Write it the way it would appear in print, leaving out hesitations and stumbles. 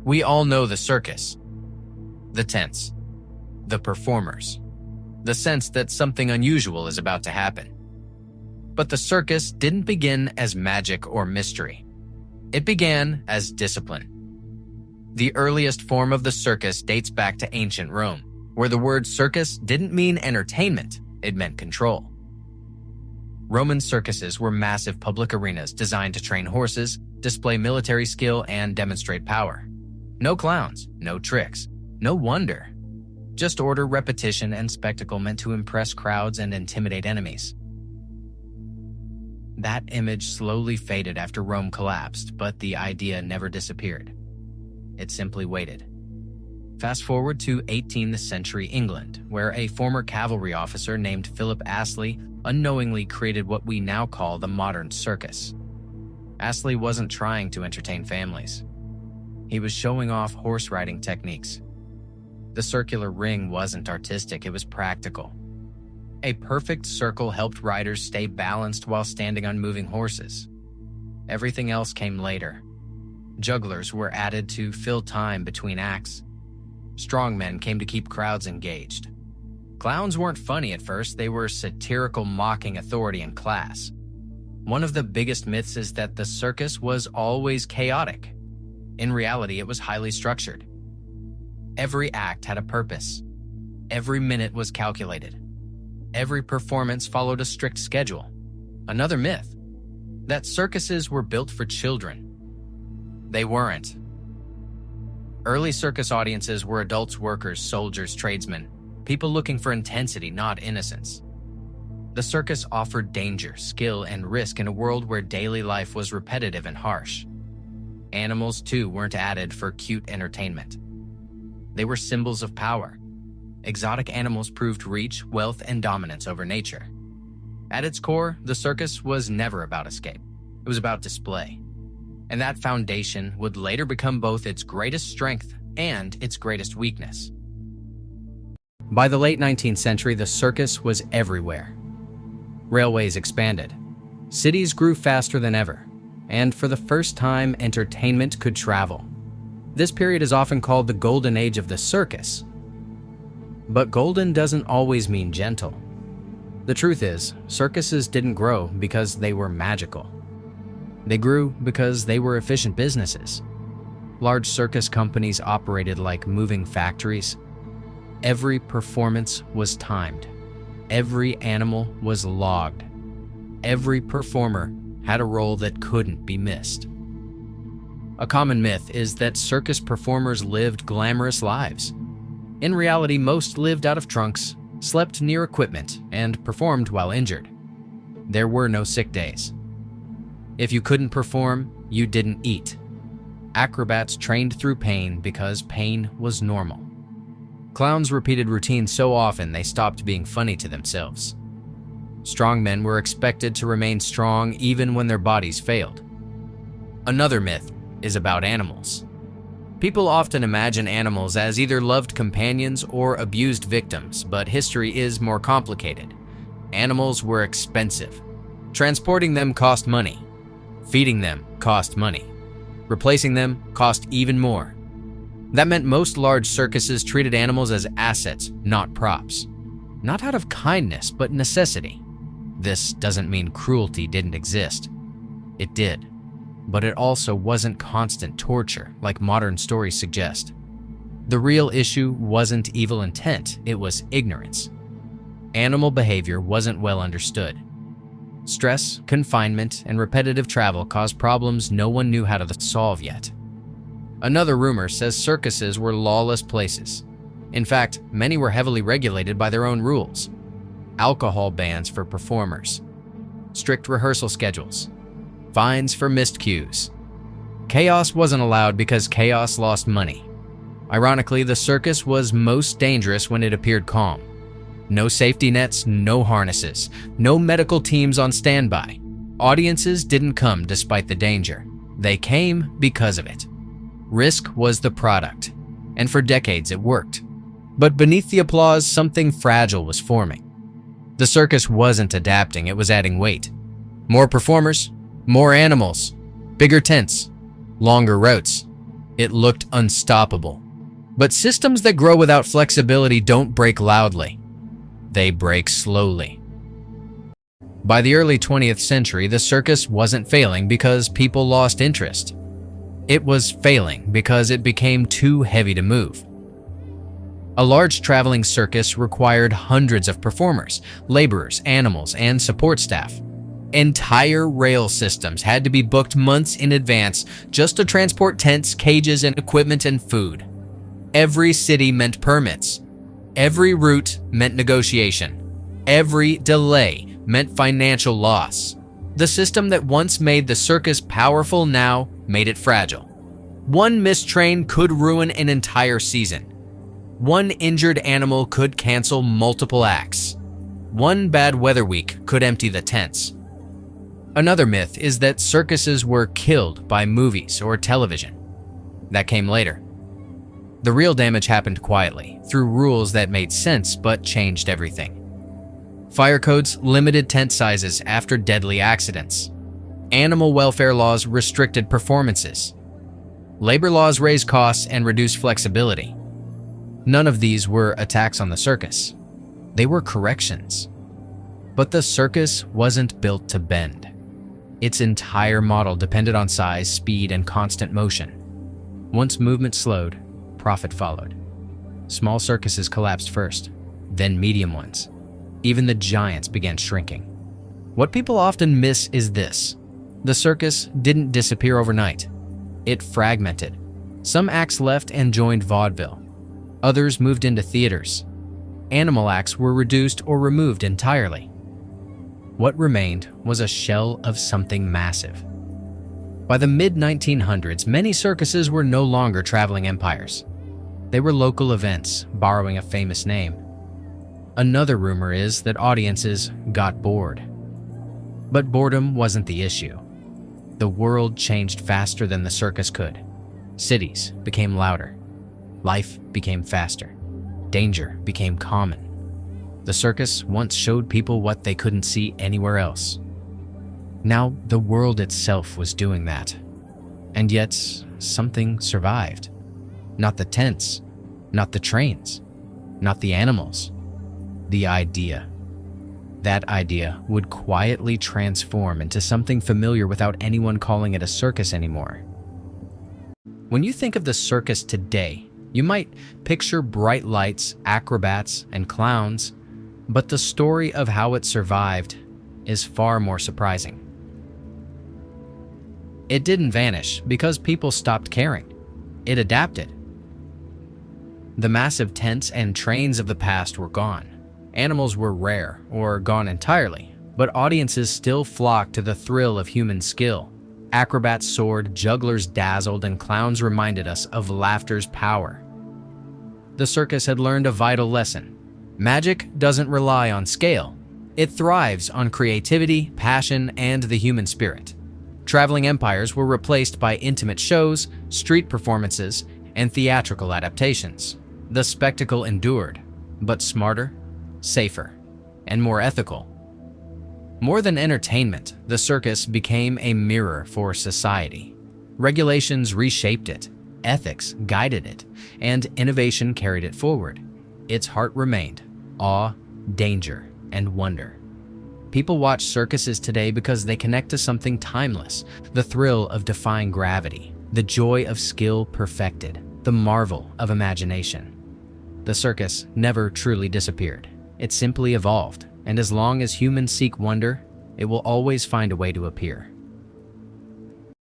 We all know the circus. The tents. The performers. The sense that something unusual is about to happen. But the circus didn't begin as magic or mystery. It began as discipline. The earliest form of the circus dates back to ancient Rome, where the word circus didn't mean entertainment, it meant control. Roman circuses were massive public arenas designed to train horses, display military skill, and demonstrate power. No clowns, no tricks, no wonder. Just order, repetition, and spectacle meant to impress crowds and intimidate enemies. That image slowly faded after Rome collapsed, but the idea never disappeared. It simply waited. Fast forward to 18th century England, where a former cavalry officer named Philip Astley unknowingly created what we now call the modern circus. Astley wasn't trying to entertain families. He was showing off horse riding techniques. The circular ring wasn't artistic, it was practical. A perfect circle helped riders stay balanced while standing on moving horses. Everything else came later. Jugglers were added to fill time between acts. Strongmen came to keep crowds engaged. Clowns weren't funny at first, they were satirical, mocking authority and class. One of the biggest myths is that the circus was always chaotic. In reality, it was highly structured. Every act had a purpose. Every minute was calculated. Every performance followed a strict schedule. Another myth, that circuses were built for children. They weren't. Early circus audiences were adults, workers, soldiers, tradesmen, people looking for intensity, not innocence. The circus offered danger, skill, and risk in a world where daily life was repetitive and harsh. Animals, too, weren't added for cute entertainment. They were symbols of power. Exotic animals proved reach, wealth, and dominance over nature. At its core, the circus was never about escape. It was about display. And that foundation would later become both its greatest strength and its greatest weakness. By the late 19th century, the circus was everywhere. Railways expanded. Cities grew faster than ever. And for the first time, entertainment could travel. This period is often called the golden age of the circus. But golden doesn't always mean gentle. The truth is, circuses didn't grow because they were magical. They grew because they were efficient businesses. Large circus companies operated like moving factories. Every performance was timed. Every animal was logged. Every performer had a role that couldn't be missed. A common myth is that circus performers lived glamorous lives. In reality, most lived out of trunks, slept near equipment, and performed while injured. There were no sick days. If you couldn't perform, you didn't eat. Acrobats trained through pain because pain was normal. Clowns repeated routines so often they stopped being funny to themselves. Strongmen were expected to remain strong even when their bodies failed. Another myth is about animals. People often imagine animals as either loved companions or abused victims, but history is more complicated. Animals were expensive. Transporting them cost money. Feeding them cost money. Replacing them cost even more. That meant most large circuses treated animals as assets, not props. Not out of kindness, but necessity. This doesn't mean cruelty didn't exist. It did. But it also wasn't constant torture, like modern stories suggest. The real issue wasn't evil intent, it was ignorance. Animal behavior wasn't well understood. Stress, confinement, and repetitive travel caused problems no one knew how to solve yet. Another rumor says circuses were lawless places. In fact, many were heavily regulated by their own rules. Alcohol bans for performers, strict rehearsal schedules, fines for missed cues. Chaos wasn't allowed because chaos lost money. Ironically, the circus was most dangerous when it appeared calm. No safety nets, no harnesses, no medical teams on standby. Audiences didn't come despite the danger. They came because of it. Risk was the product, and for decades it worked. But beneath the applause, something fragile was forming. The circus wasn't adapting, it was adding weight. More performers, more animals, bigger tents, longer routes. It looked unstoppable. But systems that grow without flexibility don't break loudly. They break slowly. By the early 20th century, the circus wasn't failing because people lost interest. It was failing because it became too heavy to move. A large traveling circus required hundreds of performers, laborers, animals, and support staff. Entire rail systems had to be booked months in advance just to transport tents, cages, and equipment and food. Every city meant permits. Every route meant negotiation. Every delay meant financial loss. The system that once made the circus powerful now made it fragile. One missed train could ruin an entire season. One injured animal could cancel multiple acts. One bad weather week could empty the tents. Another myth is that circuses were killed by movies or television. That came later. The real damage happened quietly, through rules that made sense but changed everything. Fire codes limited tent sizes after deadly accidents. Animal welfare laws restricted performances. Labor laws raised costs and reduced flexibility. None of these were attacks on the circus. They were corrections. But the circus wasn't built to bend. Its entire model depended on size, speed, and constant motion. Once movement slowed, profit followed. Small circuses collapsed first, then medium ones. Even the giants began shrinking. What people often miss is this. The circus didn't disappear overnight. It fragmented. Some acts left and joined vaudeville. Others moved into theaters. Animal acts were reduced or removed entirely. What remained was a shell of something massive. By the mid-1900s, many circuses were no longer traveling empires. They were local events, borrowing a famous name. Another rumor is that audiences got bored. But boredom wasn't the issue. The world changed faster than the circus could. Cities became louder. Life became faster. Danger became common. The circus once showed people what they couldn't see anywhere else. Now the world itself was doing that. And yet, something survived. Not the tents, not the trains, not the animals. The idea. That idea would quietly transform into something familiar without anyone calling it a circus anymore. When you think of the circus today, you might picture bright lights, acrobats, and clowns, but the story of how it survived is far more surprising. It didn't vanish because people stopped caring. It adapted. The massive tents and trains of the past were gone. Animals were rare or gone entirely, but audiences still flocked to the thrill of human skill. Acrobats soared, jugglers dazzled, and clowns reminded us of laughter's power. The circus had learned a vital lesson. Magic doesn't rely on scale. It thrives on creativity, passion, and the human spirit. Traveling empires were replaced by intimate shows, street performances, and theatrical adaptations. The spectacle endured, but smarter, safer, and more ethical. More than entertainment, the circus became a mirror for society. Regulations reshaped it, ethics guided it, and innovation carried it forward. Its heart remained awe, danger, and wonder. People watch circuses today because they connect to something timeless, the thrill of defying gravity, the joy of skill perfected, the marvel of imagination. The circus never truly disappeared. It simply evolved, and as long as humans seek wonder, it will always find a way to appear.